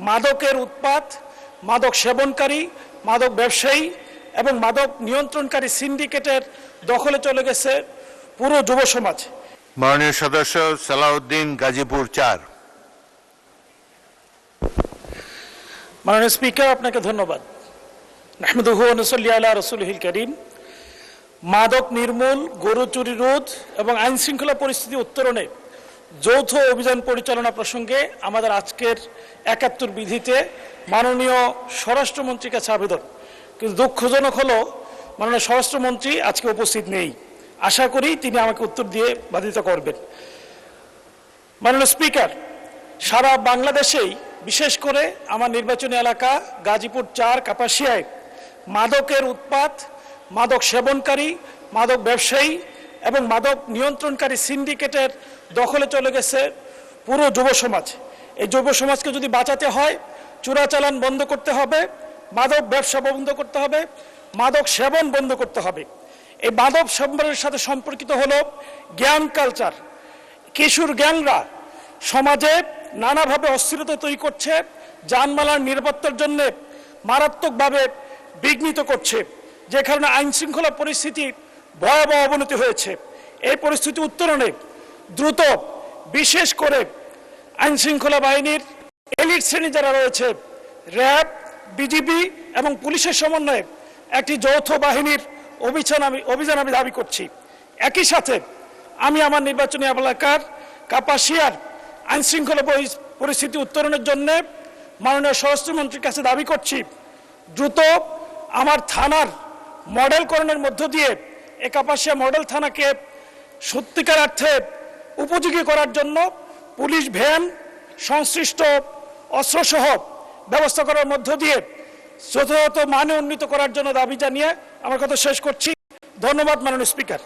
মাদকের উৎপাত, মাদক সেবনকারী, মাদক ব্যবসায়ী এবং মাদক নিয়ন্ত্রণকারী সিন্ডিকেটের দখলে চলে গেছে পুরো যুব সমাজ। মাননীয় সদস্য সালাউদ্দিন, গাজীপুর 4। মাননীয় স্পিকার, আপনাকে ধন্যবাদ। নাহমাদুহু ওয়া নুসাল্লি আলা রাসূলিহিল কারীম। মাদক নির্মূল, গরু চুরি রোধ এবং আইন শৃঙ্খলা পরিস্থিতি উত্তরণে যৌথ অভিযান পরিচালনা প্রসঙ্গে আমাদের আজকের ৭১ বিধিতে মাননীয় স্বরাষ্ট্রমন্ত্রীর কাছে আবেদন। কিন্তু দুঃখজনক হলো মাননীয় স্বরাষ্ট্রমন্ত্রী আজকে উপস্থিত নেই। আশা করি তিনি আমাকে উত্তর দিয়ে বাধিত করবেন। মাননীয় স্পিকার, সারা বাংলাদেশেই বিশেষ করে আমার নির্বাচনী এলাকা গাজীপুর ৪ কাপাসিয়ায় মাদকের উৎপাত, মাদক সেবনকারী, মাদক ব্যবসায়ী এবং মাদক নিয়ন্ত্রণকারী সিন্ডিকেটের দখলে চলে গেছে পুরো যুব সমাজ। এই যুব সমাজকে যদি বাঁচাতে হয়, চোরাচালান বন্ধ করতে হবে, মাদক ব্যবসা বন্ধ করতে হবে, মাদক সেবন বন্ধ করতে হবে। এই মাদক সেবনের সাথে সম্পর্কিত হলো গ্যাং কালচার। কিশোর গ্যাংরা সমাজে নানাভাবে অস্থিরতা তৈরি করছে, যানমালার নিরাপত্তার জন্য মারাত্মকভাবে বিঘ্নিত করছে, যে কারণে আইন শৃঙ্খলা পরিস্থিতি ভয়াবহ অবনতি হয়েছে। এই পরিস্থিতি উত্তরণে দ্রুত বিশেষ করে আইন শৃঙ্খলা বাহিনীর এলিট শ্রেণী যারা রয়েছে, র্যাব, বিজিবি এবং পুলিশের সমন্বয়ে একটি যৌথ বাহিনীর অভিযান আমি দাবি করছি। একই সাথে আমি আমার নির্বাচনী এলাকার কাপাসিয়ার আইন শৃঙ্খলা পরিস্থিতি উত্তরণের জন্য মাননীয় স্বরাষ্ট্রমন্ত্রীর কাছে দাবি করছি, দ্রুত আমার থানার মডেলকরণের মধ্য দিয়ে এই কাপাসিয়া মডেল থানাকে সত্যিকার অর্থে উপযোগী করার জন্য পুলিশ ভ্যান, সংশ্লিষ্ট অস্ত্রসহ ব্যবস্থা করার মধ্য দিয়ে যথাযথ মানে উন্নীত করার জন্য দাবি জানিয়ে আমার কথা শেষ করছি। ধন্যবাদ মাননীয় স্পিকার।